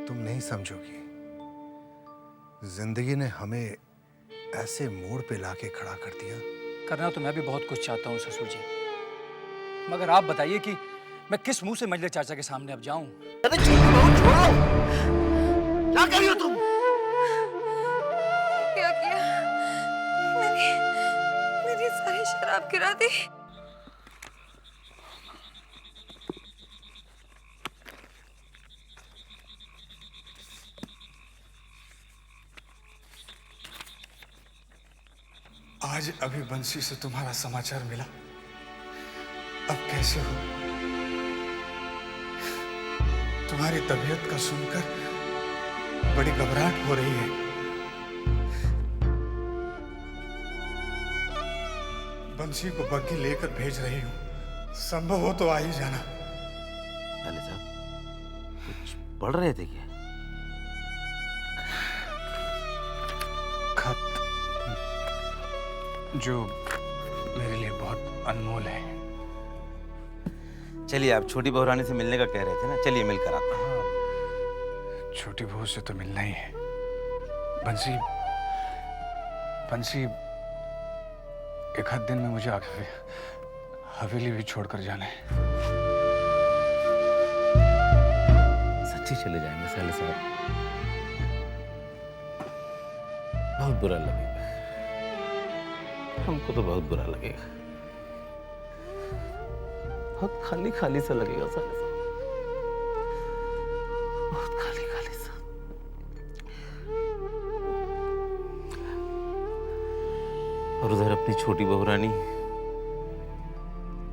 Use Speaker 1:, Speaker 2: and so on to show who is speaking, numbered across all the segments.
Speaker 1: तुम नहीं समझोगी। जिंदगी ने हमें ऐसे मोड़ पे लाके खड़ा कर दिया।
Speaker 2: करना तो मैं भी बहुत कुछ चाहता हूँ ससुर जी, मगर आप बताइए कि मैं किस मुंह से मंजले चाचा के सामने अब जाऊं?
Speaker 3: अरे छोड़ो, क्या कर रही हो तुम?
Speaker 4: क्या किया? मेरी सारी शराब गिरा दी।
Speaker 1: आज अभी बंसी से तुम्हारा समाचार मिला। अब कैसे हो? तुम्हारी तबीयत का सुनकर बड़ी घबराहट हो रही है। बंसी को बग्घी लेकर भेज रही हूं। संभव हो तो आ ही जाना।
Speaker 3: लाले साहब, कुछ पढ़ रहे थे क्या?
Speaker 1: खत जो मेरे लिए बहुत अनमोल है।
Speaker 3: चलिए, आप छोटी बहू रानी से मिलने का कह रहे थे ना, चलिए मिलकर आते हैं।
Speaker 1: हाँ, छोटी बहू से तो मिलना ही है। बंसी एक आध दिन में मुझे हवेली भी छोड़कर जाना है।
Speaker 3: सच्ची चले जाएंगे साले साहब? बहुत बुरा लगेगा, हमको तो बहुत बुरा लगेगा। बहुत खाली खाली सा लगेगा साले साहब, बहुत खाली खाली सा। और उधर अपनी छोटी बहू रानी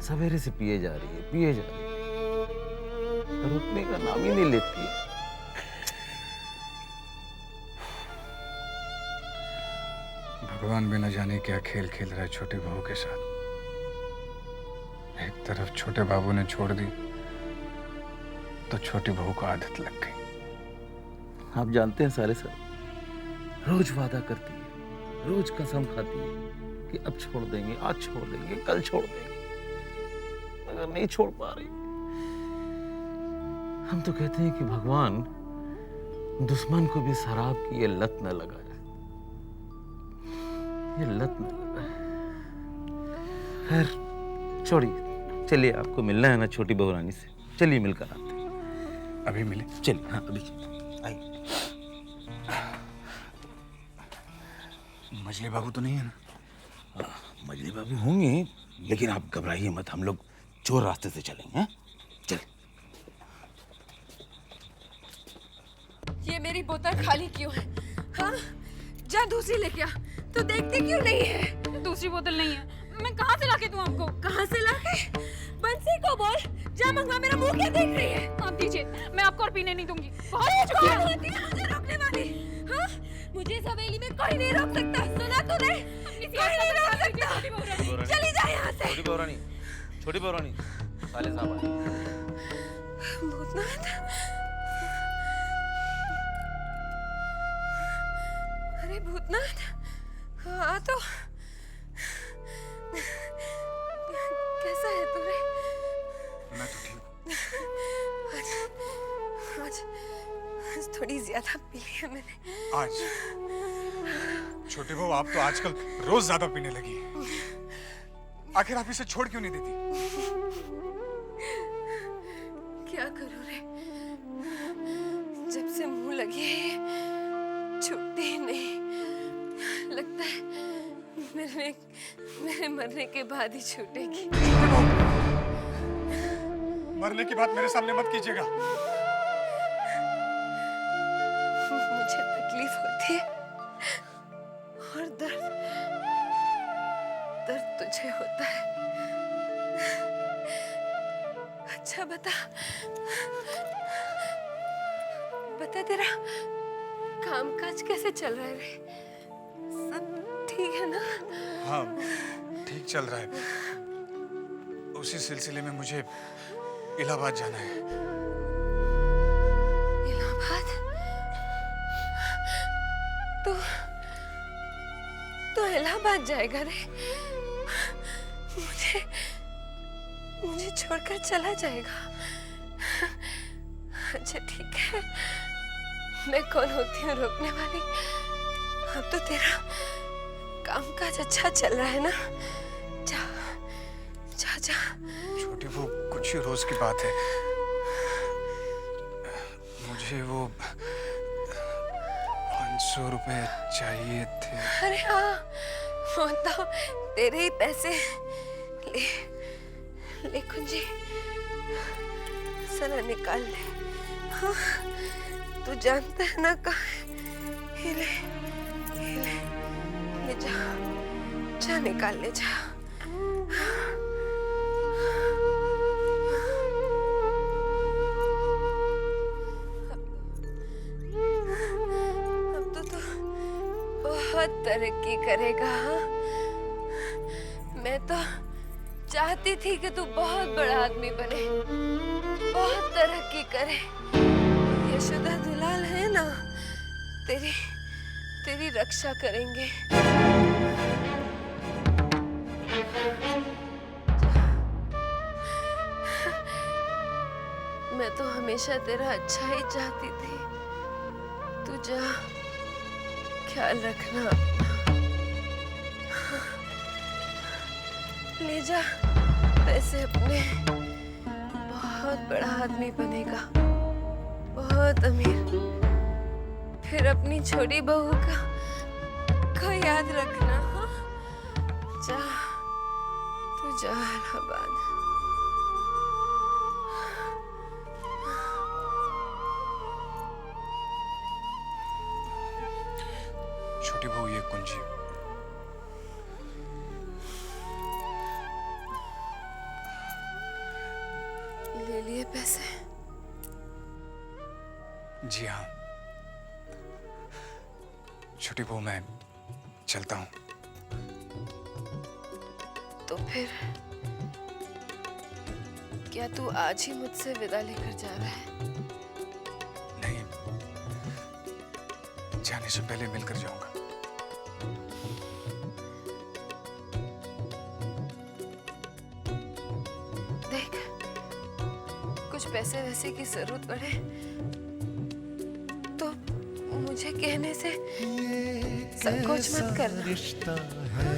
Speaker 3: सवेरे से पिए जा रही है, रुकने का नाम ही नहीं लेती है।
Speaker 1: भगवान भी न जाने क्या खेल खेल रहा है छोटी बहू के साथ। एक तरफ छोटे बाबू ने छोड़ दी तो छोटी बहू को आदत लग गई।
Speaker 3: आप जानते हैं साले साहब, रोज वादा करती है, रोज कसम खाती है कि अब छोड़ देंगे, आज छोड़ देंगे, कल छोड़ देंगे, मगर नहीं छोड़ पा रही। हम तो कहते हैं कि भगवान दुश्मन को भी शराब की ये लत न लगाए, ये लत न लगाए। खैर छोड़िए, चलिए, आपको मिलना है ना छोटी बहू रानी से, चलिए मिलकर आते हैं।
Speaker 1: अभी मिले?
Speaker 3: चलिए, हाँ अभी आइए।
Speaker 1: मजली बाबू तो नहीं है ना?
Speaker 3: मजली बाबू होंगे, लेकिन आप घबराइए मत, हम लोग चोर रास्ते से चलेंगे। हैं? चलिए।
Speaker 4: ये मेरी बोतल खाली क्यों है? हाँ, जा दूसरी लेके आ। तो देखती क्यों नहीं है?
Speaker 5: दूसरी बोतल नहीं है, मैं कहाँ से लाके दूं आपको?
Speaker 4: कहाँ से लाके? बंसी को बोल, जा मंगवा। मेरा मुंह क्या देख रही है?
Speaker 5: आप दीजिए, मैं आपको और पीने नहीं दूंगी।
Speaker 4: कौन होती है मुझे रोकने वाली? हाँ, मुझे इस हवेली में कोई नहीं रोक सकता। सुना तूने? कोई नहीं रोक सकता। चली जा यहाँ से।
Speaker 3: छोटी बहू रानी, साले साहब आए।
Speaker 4: भूतनाथ, अरे भूतनाथ, हाँ तो कैसा है तू रे?
Speaker 1: मैं तो ठीक हूँ।
Speaker 4: आज थोड़ी ज्यादा पी ली है मैंने।
Speaker 1: आज छोटी बहू, आप तो आजकल रोज ज्यादा पीने लगी है। आखिर आप इसे छोड़ क्यों नहीं देती?
Speaker 4: क्या करूं रे, जब से मुंह लगी है छूटती ही नहीं। लगता है मेरे मरने के बाद ही छूटेगी।
Speaker 1: मरने की बात मेरे सामने मत कीजिएगा।
Speaker 4: मुझे तकलीफ होती है और दर्द तुझे होता है। अच्छा बता तेरा कामकाज कैसे चल रहा है रे? सब ठीक है ना?
Speaker 1: हाँ, ठीक चल रहा है। उसी सिलसिले में मुझे इलाहाबाद जाना है।
Speaker 4: इलाहाबाद? तो इलाहाबाद जाएगा रे? मुझे छोड़कर चला जाएगा? अच्छा ठीक है, मैं कौन होती हूँ रोकने वाली? अब तो तेरा कामकाज अच्छा चल रहा है ना? जा जा जा।
Speaker 1: छोटी बहू, कुछ ही रोज की बात है। मुझे वो 500 रुपए चाहिए थे।
Speaker 4: अरे हाँ, वो तो तेरे ही पैसे। ले ले कुंजी, साला निकाल ले। हाँ, तू जानता है ना कहाँ है? ये ले, ले जा, जा निकाल ले जा। अब तो बहुत तरक्की करेगा। हाँ? मैं तो चाहती थी कि तू बहुत बड़ा आदमी बने, बहुत तरक्की करे। यशोदा दुलाल है ना, तेरी रक्षा करेंगे। मैं तो हमेशा तेरा अच्छा ही चाहती थी। तू जा, ख्याल रखना अपना। ले जा पैसे अपने। बहुत बड़ा आदमी बनेगा, बहुत अमीर। फिर अपनी छोटी बहू का याद रखना। हाँ? जा, तू जा इलाहाबाद।
Speaker 1: छोटी बहू, ये कुंजी।
Speaker 4: ले लिए पैसे?
Speaker 1: जी हाँ। छोटी बहू, मैं चलता हूँ।
Speaker 4: तो फिर क्या तू आज ही मुझसे विदा लेकर जा रहा है?
Speaker 1: नहीं, जाने से पहले मिलकर जाऊंगा।
Speaker 4: देख, कुछ पैसे वैसे की जरूरत पड़े तो मुझे कहने से संकोच मत करना।
Speaker 6: रिश्ता है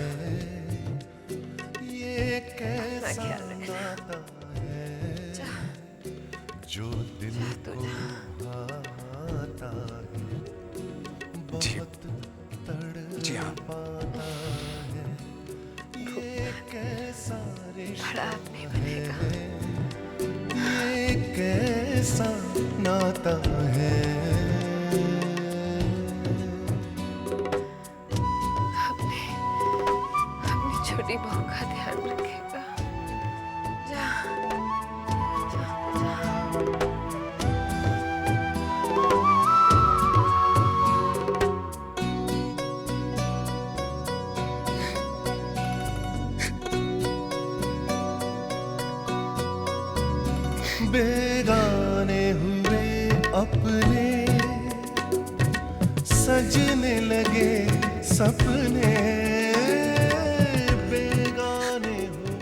Speaker 6: ये
Speaker 4: अपना
Speaker 6: कैसा
Speaker 4: ख्याल रखना।
Speaker 6: नाता है
Speaker 4: जा,
Speaker 6: जो दिल
Speaker 4: तू
Speaker 6: को
Speaker 4: जा।
Speaker 6: भाता है
Speaker 1: जी।
Speaker 6: बहुत
Speaker 1: जी हाँ।
Speaker 6: तड़पाता है ये कैसा
Speaker 4: बड़ा
Speaker 6: रिश्ता
Speaker 4: आदमी बनेगा।
Speaker 6: ये कैसा नाता है
Speaker 4: अपनी छोटी बहू का ध्यान रखेगा। जा, जा, जा।
Speaker 6: बेगाने हुए अपने सजने लगे सपने बेगाने हुए।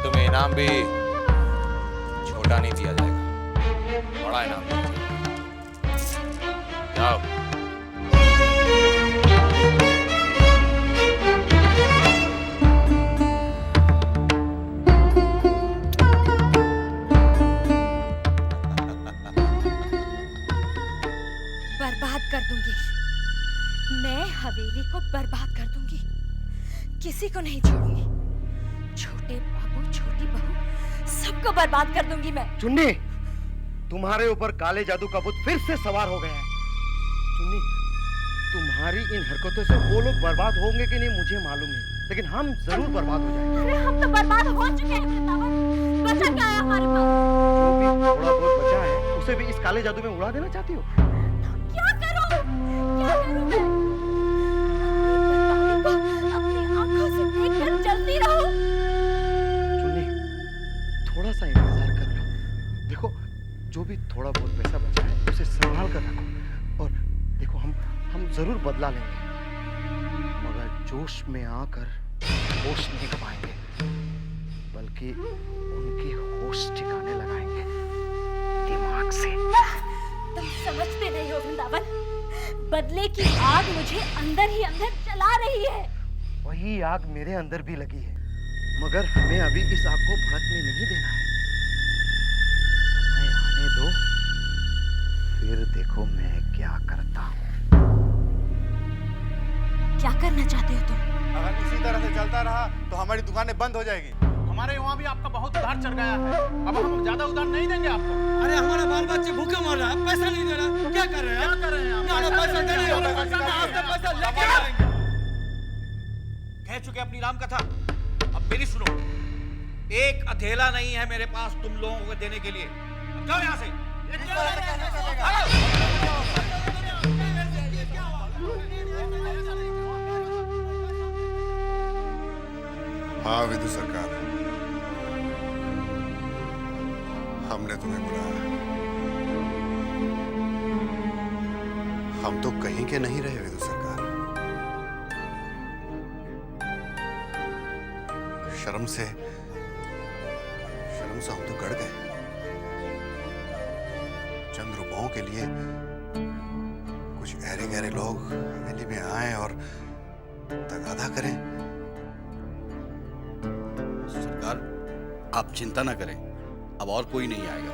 Speaker 7: तुम्हें इनाम भी छोटा नहीं दिया जाएगा, बड़ा इनाम दिया जाएगा। जाओ।
Speaker 8: बर्बाद कर दूंगी, मैं हवेली को बर्बाद कर दूंगी, किसी को नहीं छोड़ूंगी। छोटे बाबू, छोटी बहू, सबको बर्बाद कर दूंगी मैं।
Speaker 9: चुन्नी, तुम्हारे ऊपर काले जादू का भूत फिर से सवार हो गया है। चुन्नी, तुम्हारी इन हरकतों से वो लोग बर्बाद होंगे कि नहीं मुझे मालूम नहीं, लेकिन हम जरूर बर्बाद हो जाएंगे।
Speaker 8: अरे हम तो बर्बाद हो चुके हैं वृंदावन, बचा क्या है हमारे पास?
Speaker 9: जो भी थोड़ा बहुत बचा है उसे भी इस काले जादू में उड़ा देना चाहती हो?
Speaker 8: क्या करूं? क्या करूं मैं? अपनी आंखों से देखकर चलती रहूं?
Speaker 9: चुन्नी, थोड़ा सा इंतजार कर लो। देखो, जो भी थोड़ा बहुत पैसा बचा है उसे संभाल कर रखो, और देखो हम जरूर बदला लेंगे, मगर जोश में आकर होश नहीं गवाएंगे, बल्कि उनके होश ठिकाने लगाएंगे दिमाग से।
Speaker 8: तुम समझते नहीं हो वृंदावन, बदले की आग मुझे अंदर ही अंदर जला रही है।
Speaker 9: वही आग मेरे अंदर भी लगी है, मगर हमें अभी इस आग को भड़कने नहीं देना है। समय आने दो, फिर देखो मैं क्या करता हूँ।
Speaker 8: क्या करना चाहते हो तुम?
Speaker 10: अगर इसी तरह से चलता रहा तो हमारी दुकानें बंद हो जाएगी।
Speaker 11: हमारे वहाँ भी आपका बहुत उधार चढ़ गया है, अब हम ज्यादा उधार नहीं देंगे आपको।
Speaker 2: अरे हमारा बाल बच्चे भूखे मर रहा है, पैसा नहीं दे रहा, क्या कर रहे हैं?
Speaker 11: क्या कर रहे हैं आप?
Speaker 2: पैसा दे रहे हो, पैसा लेके
Speaker 11: कह चुके अपनी राम कथा, अब मेरी सुनो। एक अधेला नहीं है मेरे पास तुम लोगों को देने के लिए। अब जाओ यहाँ से।
Speaker 12: हाँ विदु सरकार, हमने तुम्हें बुलाया। हम तो कहीं के नहीं रहे विदु सरकार। शर्म से हम तो गड़ गए। चंद रुपयों के लिए कुछ गहरे गहरे लोग हवेली में आए और तगादा करें।
Speaker 7: सरकार, आप चिंता ना करें, अब और कोई नहीं आएगा।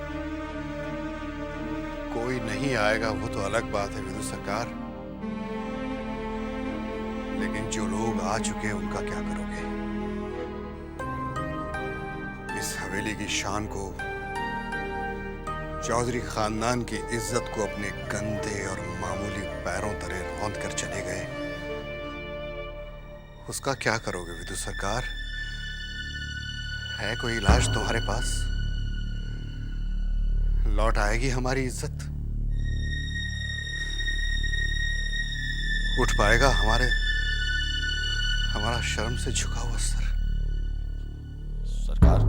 Speaker 12: कोई नहीं आएगा वो तो अलग बात है विदु सरकार, लेकिन जो लोग आ चुके हैं उनका क्या करोगे? इस हवेली की शान को, चौधरी खानदान की इज्जत को अपने गंदे और मामूली पैरों तले रौंद कर चले गए, उसका क्या करोगे विदु सरकार? है कोई इलाज तुम्हारे पास? लौट आएगी हमारी इज्जत? उठ पाएगा हमारा शर्म से झुका हुआ सर?
Speaker 7: सरकार,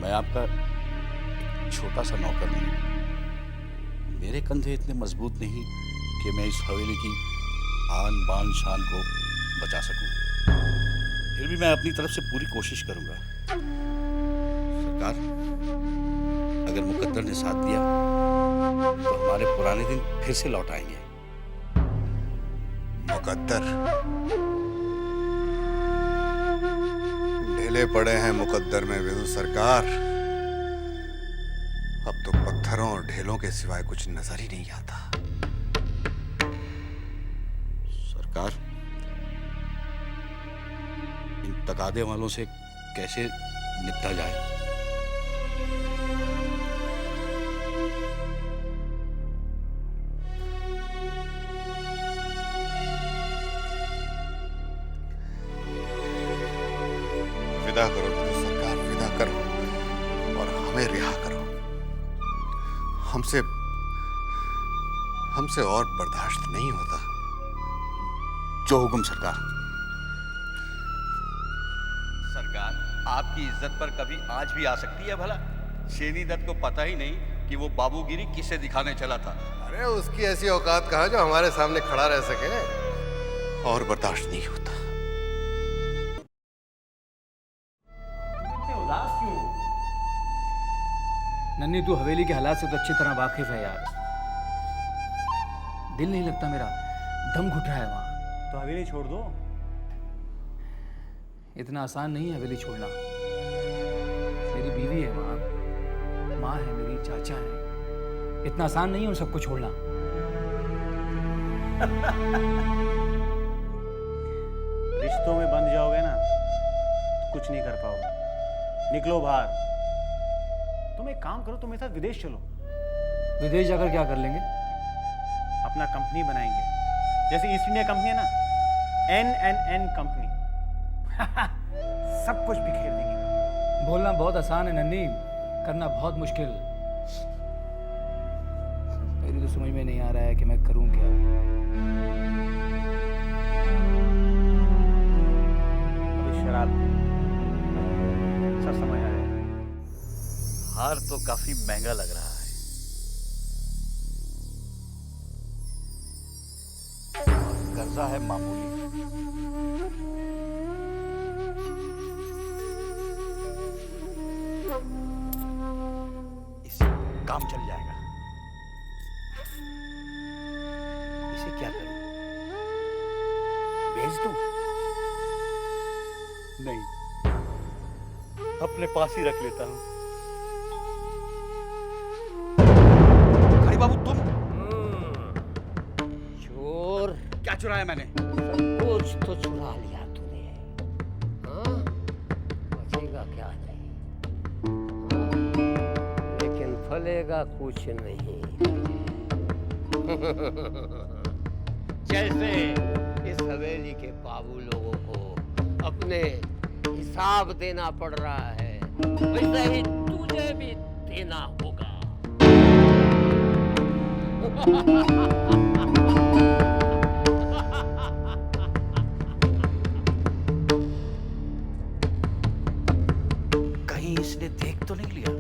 Speaker 7: मैं आपका एक छोटा सा नौकर हूं। मेरे कंधे इतने मजबूत नहीं कि मैं इस हवेली की आन बान शान को बचा सकूं। फिर भी मैं अपनी तरफ से पूरी कोशिश करूंगा। सरकार, अगर मुकद्दर ने साथ दिया तो हमारे पुराने दिन फिर से लौट आएंगे।
Speaker 12: मुकद्दर? ढेले पड़े हैं मुकद्दर में विदु सरकार। अब तो पत्थरों और ढेलों के सिवाय कुछ नजर ही नहीं आता।
Speaker 7: सरकार, इन तकादे वालों से कैसे निपटा जाए?
Speaker 12: विदा करो विदु सरकार, विदा करो और हमें रिहा करो। हमसे और बर्दाश्त नहीं होता।
Speaker 7: जो हुक्म सरकार।
Speaker 10: सरकार, आपकी इज्जत पर कभी आंच भी आ सकती है भला? शेनी दत्त को पता ही नहीं कि वो बाबूगिरी किसे दिखाने चला था।
Speaker 12: अरे उसकी ऐसी औकात कहाँ जो हमारे सामने खड़ा रह सके। और बर्दाश्त नहीं होता।
Speaker 2: नन्ही, तू हवेली के हालात से तो अच्छी तरह वाकिफ है यार। दिल नहीं लगता मेरा, दम घुट रहा है वहां।
Speaker 13: तो हवेली छोड़ दो।
Speaker 2: इतना आसान नहीं है हवेली छोड़ना। मेरी बीवी है वहां, माँ है मेरी, चाचा है। इतना आसान नहीं है उन सबको छोड़ना।
Speaker 13: रिश्तों में बंध जाओगे ना तो कुछ नहीं कर पाओगे। निकलो बाहर। तुम एक काम करो, तुम मेरे साथ विदेश चलो।
Speaker 2: विदेश जाकर क्या कर लेंगे?
Speaker 13: अपना कंपनी बनाएंगे, जैसे ईस्ट इंडिया कंपनी है ना, NNN कंपनी। सब कुछ बिखेर देंगे।
Speaker 2: बोलना बहुत आसान है नन्ही, करना बहुत मुश्किल। मेरी तो समझ में नहीं आ रहा है कि मैं करूं क्या।
Speaker 13: अभी शराब सब समझ आया।
Speaker 10: हार तो काफी महंगा लग रहा है। और कर्जा है मामूली। इससे काम चल जाएगा। इसे क्या करूं? भेज दूं? नहीं, अपने पास ही रख लेता हूं। बाबू तुम
Speaker 14: चोर,
Speaker 10: क्या चुराया मैंने?
Speaker 14: कुछ तो चुरा लिया तूने, हाँ? बचेगा क्या नहीं, हाँ? लेकिन फलेगा कुछ नहीं। जैसे इस हवेली के बाबू लोगों को अपने हिसाब देना पड़ रहा है, वैसे ही तुझे भी देना होगा।
Speaker 10: कहीं इसने देख तो नहीं लिया?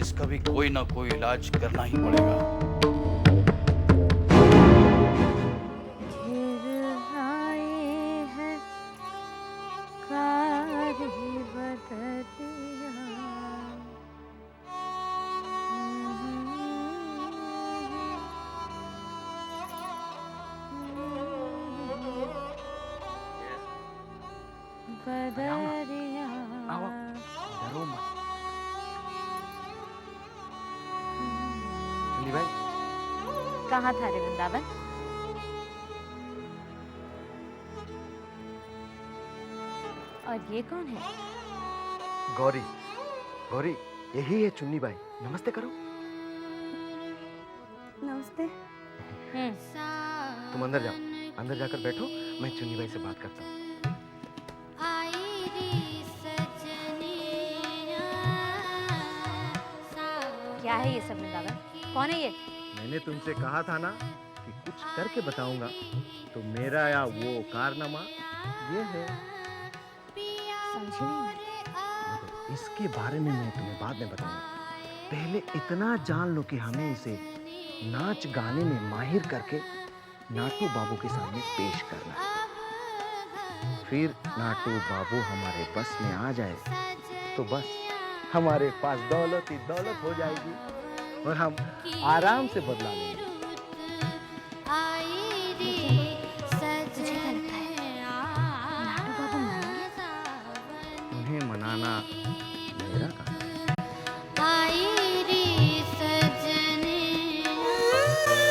Speaker 10: इसका भी कोई ना कोई इलाज करना ही पड़ेगा।
Speaker 2: डरो मत।
Speaker 9: चंदी भाई,
Speaker 8: कहाँ था रे वृंदावन? और ये कौन है?
Speaker 9: गौरी। गौरी, यही है चुन्नी बाई। नमस्ते करो।
Speaker 8: नमस्ते।
Speaker 9: तुम अंदर जाओ, अंदर जाकर बैठो, मैं चुन्नी बाई से बात करता हूँ।
Speaker 8: क्या है ये सब वृंदावन? कौन है ये?
Speaker 9: मैंने तुमसे कहा था ना कि कुछ करके बताऊंगा, तो मेरा या वो कारनामा ये है।
Speaker 8: समझी नहीं मैं।
Speaker 9: देखो, इसके बारे में मैं तुम्हें बाद में बताऊंगा। पहले इतना जान लो कि हमें इसे नाच गाने में माहिर करके नाटू बाबू के सामने पेश करना है। फिर नाटू बाबू हमारे बस में आ जाए तो बस हमारे पास दौलत ही दौलत हो जाएगी और हम आराम से बदला लेंगे।
Speaker 8: मुझे क्या लगता है नाटू बाबू मानेंगे?
Speaker 9: उन्हें मनाना